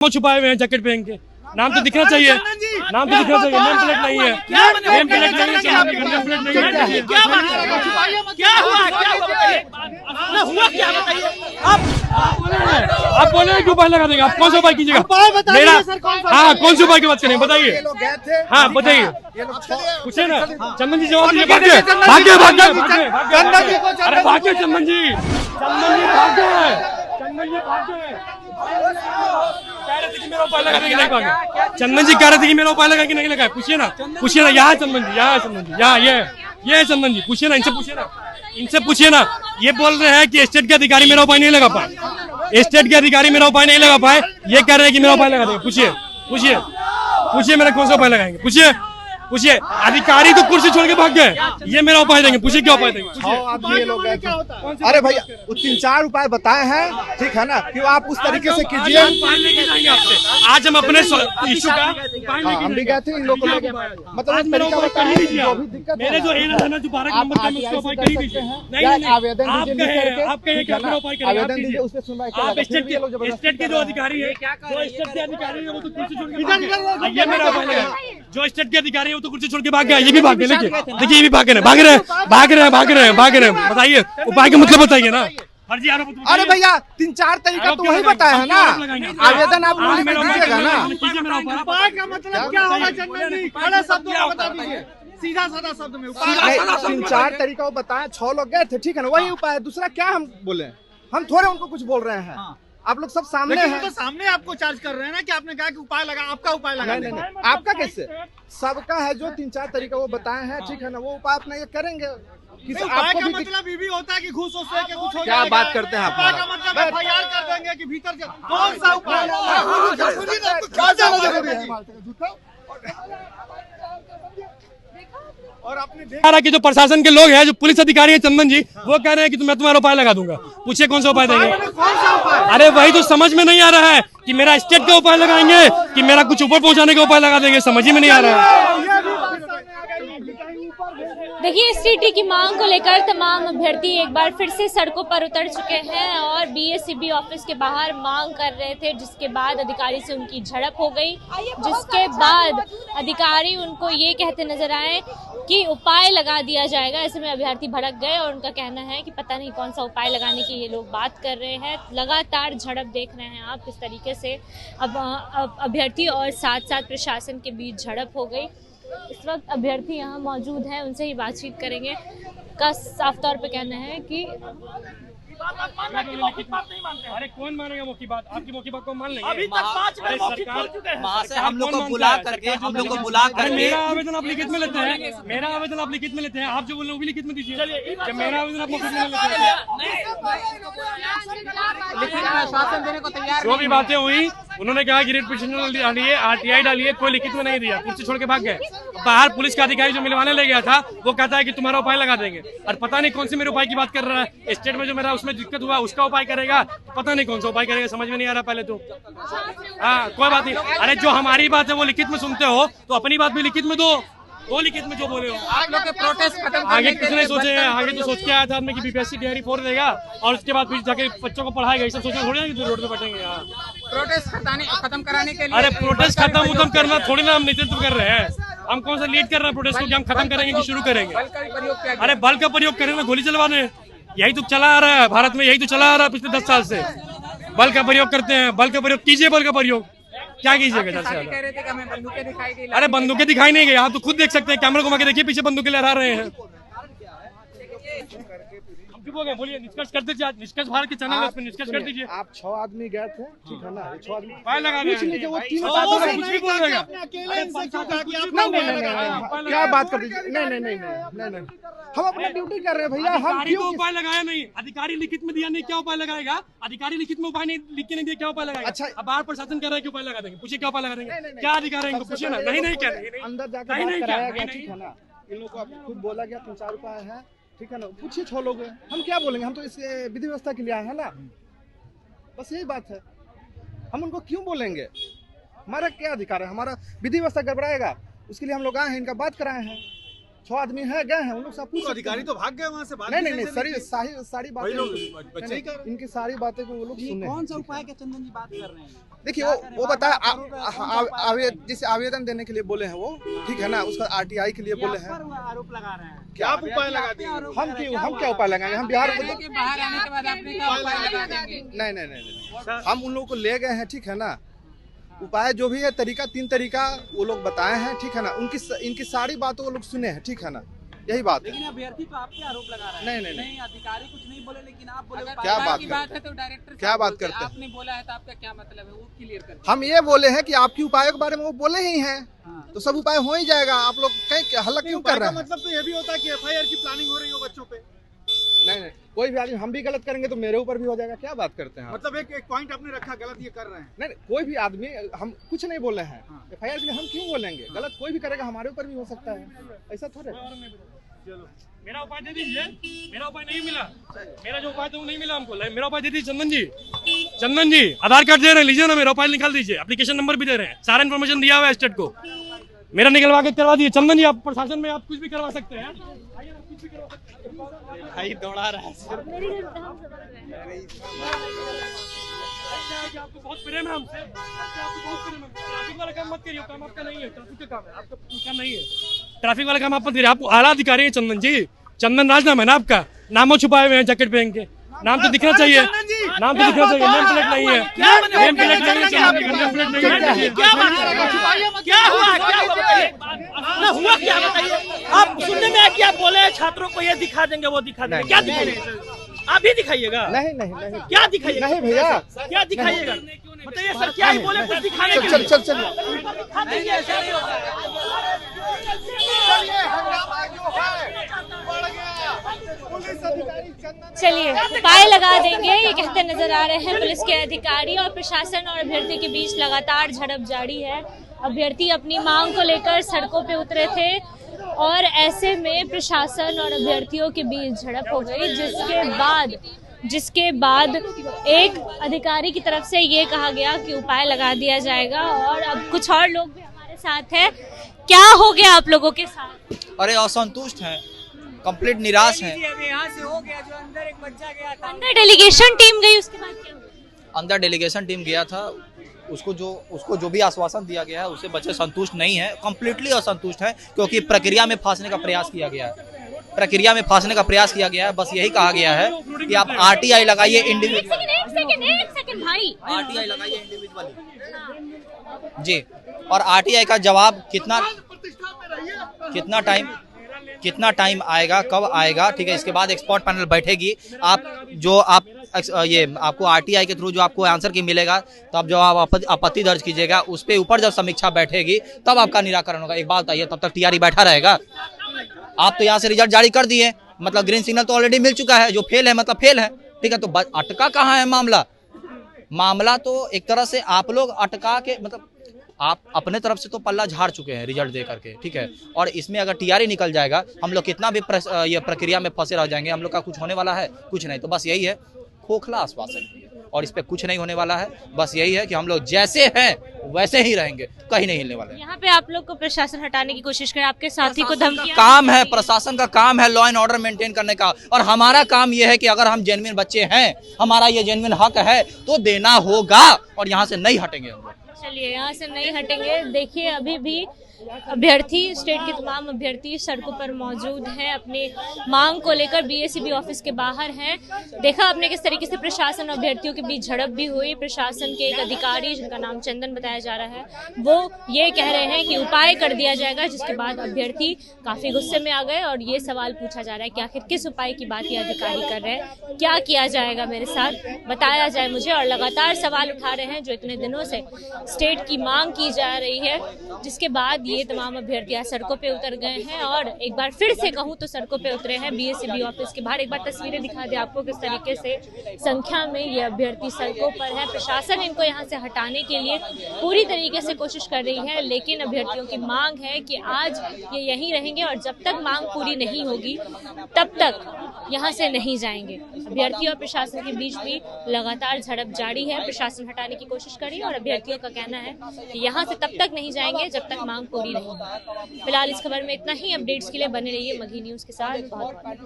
वो छुपाए हुए हैं जैकेट पहन के। नाम तो दिखना चाहिए, नाम तो दिखना चाहिए। नेम प्लेट नहीं है, नेम प्लेट नहीं है, नेम प्लेट नहीं है। क्या हुआ, क्या हुआ, क्या बताइए आप बोले क्यों उपाय लगा देंगे? आप कौन सा उपाय कीजिएगा? मेरा हाँ, कौन सा उपाय की बात करें बताइए। हाँ बताइए, पूछे ना। चंदन जी जवाब दीजिए। भाग्य भाग्य भाग्य भाग्य, अरे भाग्य चंदन जी, चंदन जी भाग्य है, चंदन जी भाग्य है। कह रहे थे कि मेरा उपाय लगाने के नहीं भागे। चंदन जी कह रहे थे कि मेरा उपाय लगा के नहीं लगा। पूछिए ना, पूछिए ना। यहाँ चंदन जी, यहाँ चंदन जी, यहाँ ये है चंदन जी। पूछिए ना, इनसे पूछिए ना, इनसे पूछिए ना। ये बोल रहे हैं कि स्टेट के अधिकारी मेरा उपाय नहीं लगा पाए, स्टेट के अधिकारी मेरा उपाय नहीं लगा पाए। ये कह रहे हैं कि मेरा उपाय लगा देंगे। पूछिए पूछिए पूछिए, मेरा कौन सा उपाय लगाएंगे? पूछिए पूछिए। अधिकारी तो कुर्सी छोड़ के भाग गए, ये मेरा उपाय देंगे। पूछिए क्या उपाय देंगे? आप ये लोग अरे भैया 3-4 उपाय बताए हैं, ठीक है ना, कि आप उस तरीके से कीजिए। आज हम अपने इशू का हम भी गए थे इन लोगों को, मतलब मेरे जो एरिया है ना, जो 12 नंबर का उसका उपाय कर ही दीजिए। नहीं आवेदन आप कहिए कि अपना उपाय करिए। आवेदन दीजिए, उस पर सुनवाई आप स्टेट के जो अधिकारी है, जो स्टेट के अधिकारी है, वो तो कुर्सी छोड़ के भाग गए। ये मेरा उपाय लगा। जो स्टेट के अधिकारी है वो तो कुर्सी छोड़ के भाग गया, ये भी भाग गए। देखिए ये भी भाग रहे, भाग रहे, भाग रहे, भाग रहे, भाग रहे। बताइए उपाय का मतलब बताइए ना। अरे भैया 3-4 तरीका तो वही बताया है ना, आवेदन आप लोग दीजिएगा ना। उपाय का मतलब क्या होगा चंदन जी? बड़े शब्दों में बता दीजिए, सीधा साधा शब्द में। 3-4 तरीका वो बताया, 6 लोग गए थे, ठीक है ना, वही उपाय है। दूसरा क्या हम बोले? हम थोड़े उनको कुछ बोल रहे हैं, आप लोग सब सामने हैं। तो सामने आपको चार्ज कर रहे हैं ना कि आपने कहा कि उपाय लगा, आपका उपाय लगा। नहीं, आपका कैसे? सबका है जो 3-4 तरीका वो बताए हैं, ठीक है ना, वो उपाय अपना ये करेंगे। उपाय का मतलब ये भी होता है कि घूस उस लेके कुछ हो क्या जाएगा। बात करते हैं आप? उपाय का मतलब FIR कर देंगे कि भीतर से कौन सा उपाय? और आपने कि जो प्रशासन के लोग हैं, जो पुलिस अधिकारी है चंदन जी, वो कह रहे हैं कि मैं तुम्हारा उपाय लगा दूंगा। पूछिए कौन सा उपाय देंगे? कौन सा उपाय? अरे वही तो समझ में नहीं आ रहा है कि मेरा स्टेट का उपाय लगाएंगे कि मेरा कुछ ऊपर पहुंचाने का उपाय लगा देंगे। समझ ही में नहीं आ रहा है। देखिए, STT की मांग को लेकर तमाम अभ्यर्थी एक बार फिर से सड़कों पर उतर चुके हैं और BSCB ऑफिस के बाहर मांग कर रहे थे, जिसके बाद अधिकारी से उनकी झड़प हो गई, जिसके बाद अधिकारी उनको ये कहते नजर आए कि उपाय लगा दिया जाएगा। ऐसे में अभ्यर्थी भड़क गए और उनका कहना है कि पता नहीं कौन सा उपाय लगाने की ये लोग बात कर रहे हैं। लगातार झड़प देख रहे हैं आप किस तरीके से अब अभ्यर्थी और साथ साथ प्रशासन के बीच झड़प हो गई। इस वक्त अभ्यर्थी यहाँ मौजूद हैं, उनसे ही बातचीत करेंगे। का साफ तौर पे कहना है कि अरे कौन मानेगा मौखिक बात? आपकी मौखिक बात को मान लेंगे? अभी तक 5 बार मौखिक बोल चुके हैं। वहाँ से हम लोग को बुला करके मेरा आवेदन आप लिखित में लेते हैं, मेरा आवेदन आप लिखित में लेते हैं। आप जो बोल रहे हैं वो भी लिखित में दीजिए। जब मेरा आवेदन आप मौखिक में लेते हैं, जो भी बातें हुई, उन्होंने कहा कि रिट पिटीशन डालिए, RTI डालिए, कोई लिखित में नहीं दिया, कुर्सी छोड़ के भाग गए। बाहर पुलिस का अधिकारी जो मिलवाने ले गया था, वो कहता है कि तुम्हारा उपाय लगा देंगे। और पता नहीं कौन से मेरे उपाय की बात कर रहा है। स्टेट में जो मेरा उसमें दिक्कत हुआ उसका उपाय करेगा, पता नहीं कौन सा उपाय करेगा, समझ में नहीं आ रहा पहले तो। हाँ कोई बात नहीं। अरे जो हमारी बात है वो लिखित में सुनते हो तो अपनी बात भी लिखित में दो। वो लिखित में जो बोले हो आप लोग के प्रोटेस्ट खत्म आगे कुछ नहीं सोचे हैं। आगे तो सोच के आया था आपने कि BPSC तैयारी 4 देगा और उसके बाद फिर जाके बच्चों को पढ़ाएगा। ये सब सोचना थोड़ी ना कि रोड पे बैठेंगे यहाँ। प्रोटेस्ट खत्म कराने के लिए। अरे प्रोटेस्ट खत्म करना थोड़ी ना हम नेतृत्व कर रहे हैं। हम कौन सा लीड कर रहे हैं प्रोटेस्ट को कि हम खत्म करेंगे कि शुरू करेंगे? अरे बल का प्रयोग करें ना, गोली चलवा दें। यही तो चला आ रहा है भारत में, यही तो चला आ रहा है पिछले 10 साल से। बल का प्रयोग करते हैं, बल का प्रयोग कीजिए। बल का प्रयोग क्या कीजिएगा ज्यादा से ज्यादा? अरे बंदूकें दिखाई नहीं गई, आप तो खुद देख सकते हैं। कैमरा घुमा के देखिए, पीछे बंदूकें लहरा रहे हैं। बोलिए, निष्कर्ष कर दीजिए। निष्कर्ष भारत के चैनल है, निष्कर्ष कर दीजिए। आप 6 आदमी गए थे, ठीक है ना, 6 आदमी उपाय लगा पूछ लीजिए, वो 3 कुछ भी बोल रहे हैं। क्या बात कर दीजिए। नहीं, हम अपना ड्यूटी कर रहे हैं भैया। हम अधिकारी को उपाय लगाया नहीं, अधिकारी लिखित में दिया नहीं, क्या उपाय लगाएगा? अधिकारी लिखित में उपाय नहीं लिख के नहीं दिया, क्या उपाय लगाएगा? अच्छा, अब बाहर प्रशासन कह रहा है कि उपाय लगा देंगे। पूछिए क्या उपाय लगा देंगे? क्या अधिकार है इनको? पूछिए ना। नहीं क्या अंदर जाकर बात कराया गया, ठीक है ना, इन लोगों को खुद बोला गया 3-4 उपाय है, ठीक है ना। पूछिए 6 लोग हैं, हम क्या बोलेंगे? हम तो इस विधि व्यवस्था के लिए आए हैं ना, बस यही बात है। हम उनको क्यों बोलेंगे? हमारा क्या अधिकार है? हमारा विधि व्यवस्था गड़बड़ाएगा, उसके लिए हम लोग आए हैं, इनका बात कराए हैं। 6 आदमी है गए हैं, उन लोग सब पूछ अधिकारी तो भाग गए वहाँ से, नहीं सारी बातें बच्चे ही कर इनकी सारी बातें को वो लोग सुने। कौन सा उपाय के चंदन जी बात कर रहे हैं? देखिए वो बताया जैसे आवेदन देने के लिए बोले हैं वो, ठीक है ना, उसका RTI के लिए बोले हैं। आरोप लगा रहे हैं, क्या उपाय लगा दिए? हम क्या उपाय लगाएंगे? हम बिहार के बाहर आने के बाद आपने क्या उपाय लगा देंगे? नहीं, हम उन लोगों को ले गए हैं, ठीक है ना। उपाय जो भी है तरीका 3 तरीका वो लोग बताए हैं, ठीक है ना। इनकी सारी बातों वो लोग सुने हैं, ठीक है ना, यही बात है। लेकिन अभ्यर्थी तो आपके आरोप लगा रहे हैं। नहीं, अधिकारी कुछ नहीं बोले, लेकिन आप बोले क्या बात की बात है तो डायरेक्टर क्या बात करते हैं? आपने बोला है तो आपका क्या मतलब है वो क्लियर कर। हम ये बोले हैं कि आपकी उपायों के बारे में वो बोले ही हैं, तो सब उपाय हो ही जाएगा। आप लोग कहीं हल्ला क्यों कर रहे हैं? मतलब तो ये भी होता है कि FIR की प्लानिंग हो रही हो बच्चों पे। नहीं, कोई भी आदमी हम भी गलत करेंगे तो मेरे ऊपर भी हो जाएगा। क्या बात करते हैं? मतलब एक पॉइंट आपने रखा, गलत ये कर रहे हैं। नहीं, कोई भी आदमी, हम कुछ नहीं बोले हैं। FIR के लिए हम क्यों बोलेंगे? गलत कोई भी करेगा, हमारे ऊपर भी हो सकता है, ऐसा थोड़े। मेरा उपाय दे दीजिए। मेरा उपाय नहीं मिला, मेरा जो उपाय था वो नहीं मिला हमको। मेरा उपाय दे दीजिए चंदन जी, आधार कार्ड दे रहे हैं, लीजिए ना, मेरा उपाय निकाल दीजिए, एप्लीकेशन नंबर भी दे रहे हैं, सारा इन्फॉर्मेशन दिया हुआ है स्टेट को, मेरा निकलवा के करवा दीजिए। चंदन जी, आप प्रशासन में आप कुछ भी करवा सकते हैं, भाई दौड़ा रहा है। आपको बहुत प्रेम है हमसे, आपको बहुत प्रेम है। ट्रैफिक वाला काम मत करिए, काम आपका नहीं है, ट्रैफिक का काम है, आपका काम नहीं है। ट्रैफिक वाला काम आप मत करिए, आपको आला अधिकारी है चंदन जी, चंदन राज नाम है ना आपका, नामो छुपाए हुए हैं जैकेट पहन के, नाम तो दिखना चाहिए, नाम तो दिखना चाहिए, नेम प्लेट नहीं है, नेम प्लेट नहीं है, नेम प्लेट नहीं है। क्या हुआ क्या बताइए? आप सुनने में आया कि आप बोले छात्रों को ये दिखा देंगे वो दिखा देंगे, क्या दिखाइएगा? आप ही दिखाइएगा? नहीं, क्या दिखाइएगा? नहीं भैया, क्या दिखाइएगा? बताइए सर, क्या ही बोले कुछ दिखाने के लिए? चल चलिए उपाय लगा देंगे, ये कहते नजर आ रहे हैं पुलिस के अधिकारी। और प्रशासन और अभ्यर्थी के बीच लगातार झड़प जारी है। अभ्यर्थी अपनी मांग को लेकर सड़कों पे उतरे थे और ऐसे में प्रशासन और अभ्यर्थियों के बीच झड़प हो गई, जिसके बाद एक अधिकारी की तरफ से ये कहा गया कि उपाय लगा दिया जाएगा। और अब कुछ और लोग भी हमारे साथ हैं। क्या हो गया आप लोगों के साथ? अरे असंतुष्ट हैं, कंप्लीट निराश हैं। यहाँ से हो गया, जो अंदर एक बच्चा गया था, अंदर डेलीगेशन टीम गई, उसके बाद क्या हुआ? अंदर डेलीगेशन टीम गया था, उसको जो भी आश्वासन दिया गया है उससे बच्चे संतुष्ट नहीं है, कंप्लीटली असंतुष्ट है, क्योंकि प्रक्रिया में फंसने का प्रयास किया गया है। बस यही कहा गया है कि आप RTI लगाइए इंडिविजुअली, भाई RTI लगाइए इंडिविजुअली जी। और RTI का जवाब कितना टाइम आएगा, कब आएगा, ठीक है। इसके बाद एक्सपर्ट पैनल बैठेगी, आपको RTI के थ्रू जो आपको आंसर की मिलेगा, तब जब आप आपत्ति दर्ज कीजिएगा, उस पे ऊपर जब समीक्षा बैठेगी तब आपका निराकरण होगा। एक बात बताइए, तब तक TRE बैठा रहेगा? आप तो यहाँ से रिजल्ट जारी कर दिए, मतलब ग्रीन सिग्नल तो ऑलरेडी मिल चुका है, जो फेल है मतलब फेल है, ठीक है। तो अटका कहाँ है मामला तो एक तरह से आप लोग अटका के, मतलब आप अपने तरफ से तो पल्ला झाड़ चुके हैं रिजल्ट दे करके, ठीक है। और इसमें अगर TRE निकल जाएगा, हम लोग कितना भी ये प्रक्रिया में फंसे रह जाएंगे, हम लोग का कुछ होने वाला है? कुछ नहीं। तो बस यही है, खोखला आश्वासन, और इस पे कुछ नहीं होने वाला है। बस यही है कि हम लोग जैसे हैं वैसे ही रहेंगे, कहीं नहीं हिलने वाले। यहाँ पे आप लोग को प्रशासन हटाने की कोशिश करे, आपके साथी को धमकी काम है, प्रशासन का काम है लॉ एंड ऑर्डर मेंटेन करने का, और हमारा काम यह है कि अगर हम जेन्युइन बच्चे हैं, हमारा ये जेन्युइन हक है तो देना होगा, और यहाँ से नहीं हटेंगे हम लोग। चलिए यहाँ से नहीं हटेंगे। देखिए अभी भी अभ्यर्थी, स्टेट के तमाम अभ्यर्थी सड़कों पर मौजूद हैं, अपनी मांग को लेकर BACB ऑफिस के बाहर हैं। देखा आपने किस तरीके से प्रशासन और अभ्यर्थियों के बीच झड़प भी हुई। प्रशासन के एक अधिकारी, जिनका नाम चंदन बताया जा रहा है, वो ये कह रहे हैं कि उपाय कर दिया जाएगा, जिसके बाद अभ्यर्थी काफी गुस्से में आ गए और ये सवाल पूछा जा रहा है कि आखिर किस उपाय की बात ये अधिकारी कर रहे हैं, क्या किया जाएगा मेरे साथ, बताया जाए मुझे। और लगातार सवाल उठा रहे हैं जो इतने दिनों से स्टेट की मांग की जा रही है, जिसके बाद ये तमाम अभ्यर्थियां सड़कों पे उतर गए हैं। और एक बार फिर से कहूं तो सड़कों पे उतरे हैं BACB ऑफिस के बाहर। एक बार तस्वीरें दिखा दे आपको किस तरीके से संख्या में ये अभ्यर्थी सड़कों पर है। प्रशासन इनको यहाँ से हटाने के लिए पूरी तरीके से कोशिश कर रही है, लेकिन अभ्यर्थियों की मांग है कि आज ये यहीं रहेंगे और जब तक मांग पूरी नहीं होगी तब तक यहाँ से नहीं जाएंगे। अभ्यर्थी और प्रशासन के बीच भी लगातार झड़प जारी है। प्रशासन हटाने की कोशिश कर रही है और अभ्यर्थियों का कहना है कि यहाँ से तब तक नहीं जाएंगे जब तक मांग पूरी रहेगी। फिलहाल इस खबर में इतना ही। अपडेट्स के लिए बने रहिए मगही न्यूज के साथ। बहुत